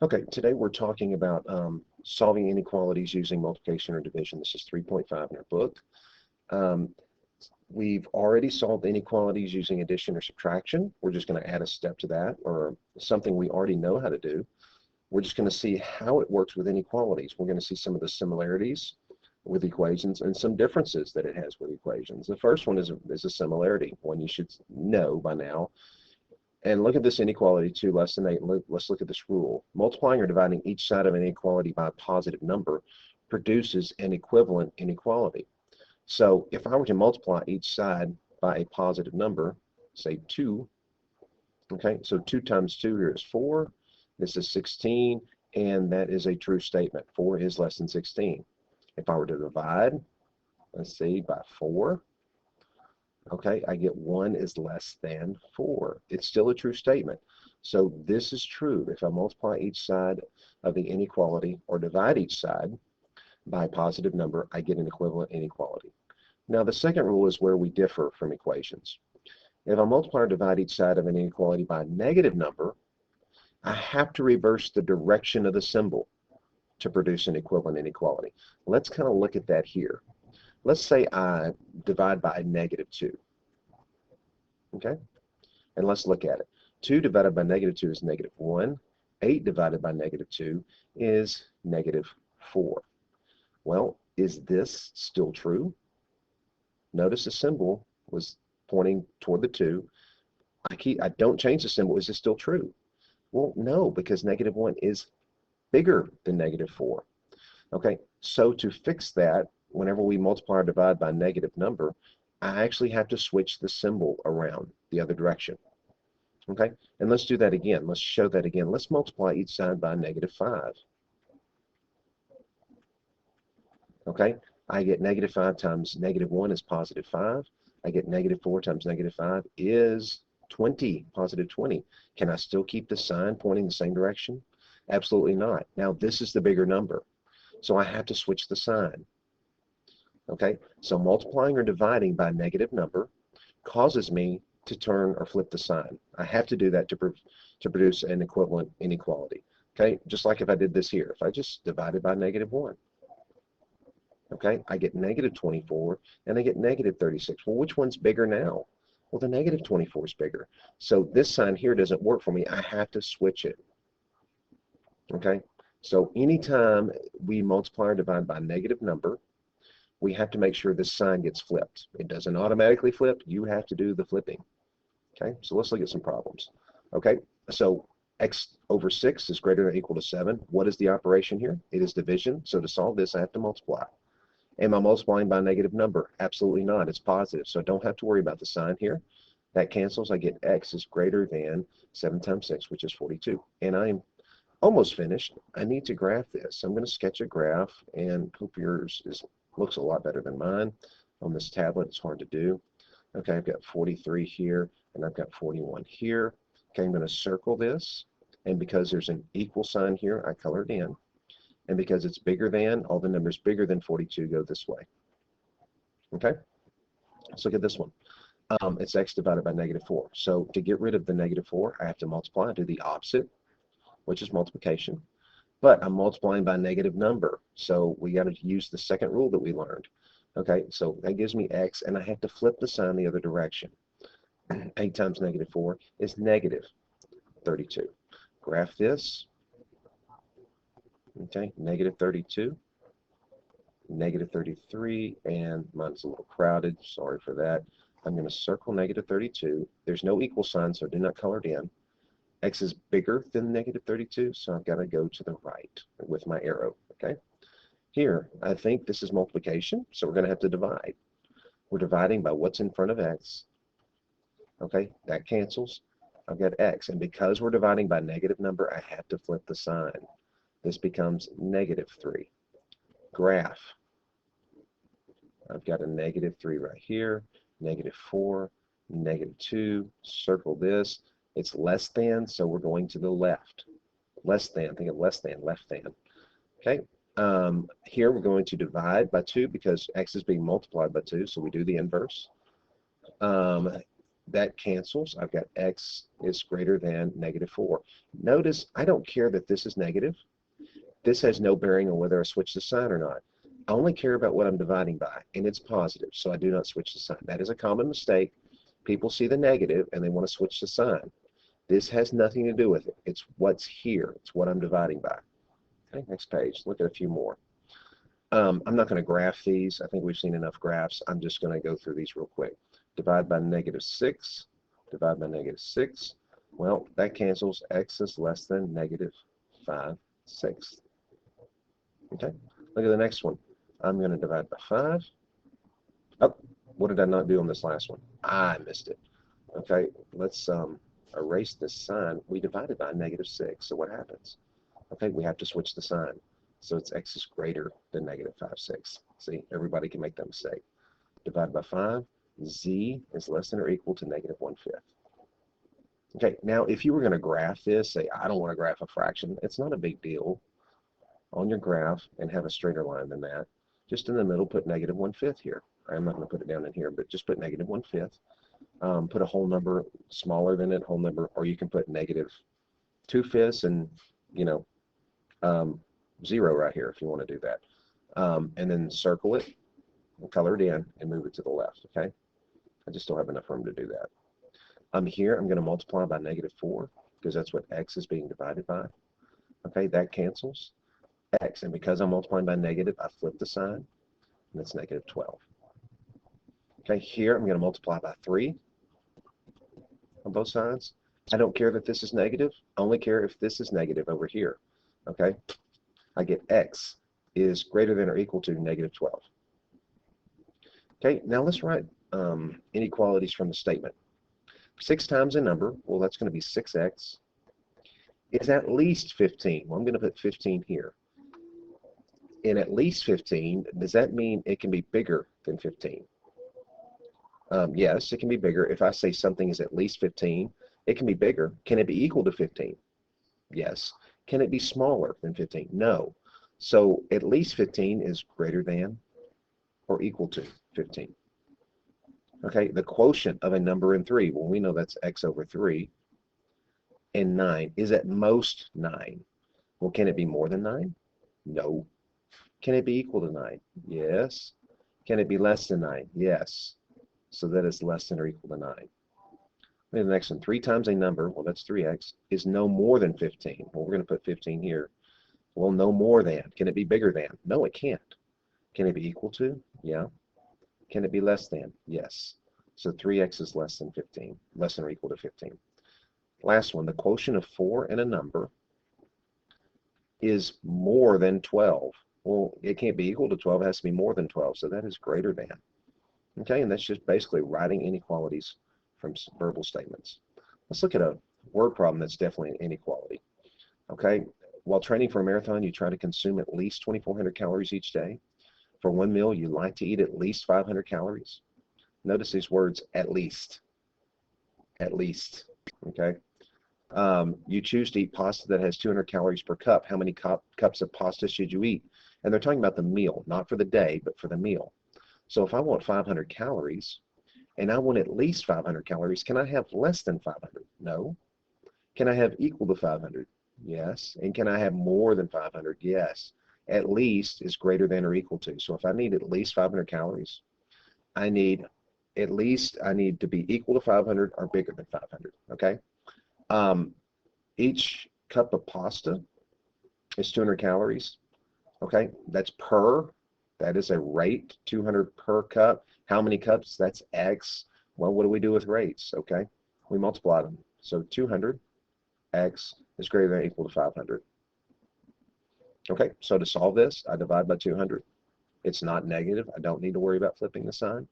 Okay, today we're talking about solving inequalities using multiplication or division. This is 3.5 in our book. Um, we've already solved inequalities using addition or subtraction. We're just going to add a step to that, or something we already know how to do. We're just going to see how it works with inequalities. We're going to see some of the similarities with equations and some differences that it has with equations. The first one is a similarity, one you should know by now. And look at this inequality, 2 less than 8. Let's look at this rule. Multiplying or dividing each side of an inequality by a positive number produces an equivalent inequality. So if I were to multiply each side by a positive number, say 2, okay, so 2 times 2 here is 4. This is 16, and that is a true statement. 4 is less than 16. If I were to divide, let's see, by 4, okay, I get 1 is less than 4. It's still a true statement. So this is true. If I multiply each side of the inequality or divide each side by a positive number, I get an equivalent inequality. Now the second rule is where we differ from equations. If I multiply or divide each side of an inequality by a negative number, I have to reverse the direction of the symbol to produce an equivalent inequality. Let's kind of look at that here. Let's say I divide by a negative 2. Okay? And let's look at it. 2 divided by negative 2 is negative 1. 8 divided by negative 2 is negative 4. Well, is this still true? Notice the symbol was pointing toward the 2. I don't change the symbol. Is this still true? Well, no, because negative 1 is bigger than negative 4. Okay, so to fix that, whenever we multiply or divide by a negative number, I actually have to switch the symbol around the other direction. Okay, and let's do that again. Let's show that again. Let's multiply each side by negative 5. Okay, I get negative 5 times negative 1 is positive 5. I get negative 4 times negative 5 is 20, positive 20. Can I still keep the sign pointing the same direction? Absolutely not. Now this is the bigger number, so I have to switch the sign. Okay, so multiplying or dividing by a negative number causes me to turn or flip the sign. I have to do that to produce an equivalent inequality. Okay, just like if I did this here. If I just divided by negative 1, okay, I get negative 24 and I get negative 36. Well, which one's bigger now? Well, the negative 24 is bigger. So this sign here doesn't work for me. I have to switch it. Okay, so anytime we multiply or divide by a negative number, we have to make sure this sign gets flipped. It doesn't automatically flip. You have to do the flipping. Okay, so let's look at some problems. Okay, so x over 6 is greater than or equal to 7. What is the operation here? It is division. So to solve this, I have to multiply. Am I multiplying by a negative number? Absolutely not. It's positive, so I don't have to worry about the sign here. That cancels. I get x is greater than 7 times 6, which is 42. And I'm almost finished. I need to graph this. I'm going to sketch a graph, and hope yours looks a lot better than mine. On this tablet, it's hard to do. Okay, I've got 43 here, and I've got 41 here. Okay, I'm going to circle this, and because there's an equal sign here, I colored in. And because it's bigger than, all the numbers bigger than 42 go this way. Okay, let's look at this one. It's x divided by negative 4. So to get rid of the negative 4, I have to multiply, do the opposite, which is multiplication. But I'm multiplying by a negative number, so we got to use the second rule that we learned. Okay, so that gives me x, and I have to flip the sign the other direction. 8 times negative 4 is negative 32. Graph this. Okay, negative 32, negative 33, and mine's a little crowded. Sorry for that. I'm going to circle negative 32. There's no equal sign, so do not color it in. X is bigger than negative 32, so I've got to go to the right with my arrow. Okay. Here, I think this is multiplication, so we're going to have to divide. We're dividing by what's in front of x. Okay, that cancels. I've got x, and because we're dividing by a negative number, I have to flip the sign. This becomes negative 3. Graph. I've got a negative 3 right here, negative 4, negative 2. Circle this. It's less than, so we're going to the left. Less than, think of less than, left than. Okay. Here we're going to divide by 2 because x is being multiplied by 2, so we do the inverse. That cancels. I've got x is greater than -4. Notice I don't care that this is negative. This has no bearing on whether I switch the sign or not. I only care about what I'm dividing by, and it's positive, so I do not switch the sign. That is a common mistake. People see the negative and they want to switch the sign. This has nothing to do with it. It's what's here. It's what I'm dividing by. Okay, next page. Look at a few more. I'm not going to graph these. I think we've seen enough graphs. I'm just going to go through these real quick. Divide by -6. Divide by -6. Well, that cancels. X is less than -5/6. Okay, look at the next one. I'm going to divide by 5. Oh, what did I not do on this last one? I missed it. Okay, let's erase this sign. We divided by -6, so what happens? Okay, we have to switch the sign. So it's x is greater than -5/6. See, everybody can make that mistake. Divide by 5, z is less than or equal to -1/5. Okay, now if you were going to graph this, say, I don't want to graph a fraction, it's not a big deal. On your graph and have a straighter line than that. Just in the middle, put -1/5 here. I'm not going to put it down in here, but just put -1/5. Put a whole number smaller than it, whole number, or you can put -2/5 and, you know, 0 right here if you want to do that. And then circle it, and color it in, and move it to the left, okay? I just don't have enough room to do that. Here, I'm going to multiply by -4, because that's what x is being divided by. Okay, that cancels. X, and because I'm multiplying by negative, I flip the sign, and that's -12. Okay, here I'm going to multiply by 3 on both sides. I don't care that this is negative. I only care if this is negative over here. Okay, I get x is greater than or equal to -12. Okay, now let's write inequalities from the statement. 6 times a number, well, that's going to be 6x, is at least 15. Well, I'm going to put 15 here. And at least 15, does that mean it can be bigger than 15? Yes, it can be bigger. If I say something is at least 15, it can be bigger. Can it be equal to 15? Yes. Can it be smaller than 15? No. So at least 15 is greater than or equal to 15. Okay, the quotient of a number in 3, well, we know that's x over 3, and 9 is at most 9. Well, can it be more than 9? No. Can it be equal to 9? Yes. Can it be less than 9? Yes. So that is less than or equal to 9. Look at the next one. 3 times a number, well, that's 3x, is no more than 15. Well, we're going to put 15 here. Well, no more than. Can it be bigger than? No, it can't. Can it be equal to? Yeah. Can it be less than? Yes. So 3x is less than 15, less than or equal to 15. Last one. The quotient of 4 and a number is more than 12. Well, it can't be equal to 12. It has to be more than 12. So that is greater than. Okay, and that's just basically writing inequalities from verbal statements. Let's look at a word problem that's definitely an inequality. Okay, while training for a marathon, you try to consume at least 2,400 calories each day. For one meal, you like to eat at least 500 calories. Notice these words, at least. At least. Okay. You choose to eat pasta that has 200 calories per cup. How many cups of pasta should you eat? And they're talking about the meal, not for the day, but for the meal. So if I want 500 calories, and I want at least 500 calories, can I have less than 500? No. Can I have equal to 500? Yes. And can I have more than 500? Yes. At least is greater than or equal to. So if I need at least 500 calories, I need to be equal to 500 or bigger than 500. Okay. Each cup of pasta is 200 calories. Okay, that's per. That is a rate, 200 per cup. How many cups? That's x. Well, what do we do with rates? Okay, we multiply them. So 200 x is greater than or equal to 500. Okay, so to solve this, I divide by 200. It's not negative. I don't need to worry about flipping the sign.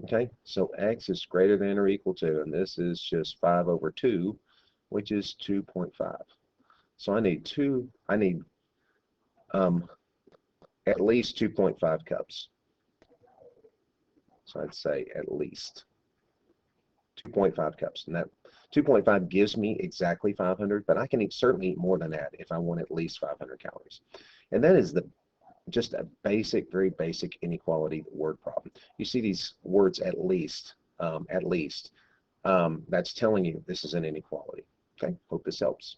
Okay, so x is greater than or equal to, and this is just 5 over 2, which is 2.5. So I need at least 2.5 cups. So I'd say at least 2.5 cups. And that 2.5 gives me exactly 500, but I can certainly eat more than that if I want at least 500 calories. And that is just a basic, very basic inequality word problem. You see these words at least. that's telling you this is an inequality. Okay, hope this helps.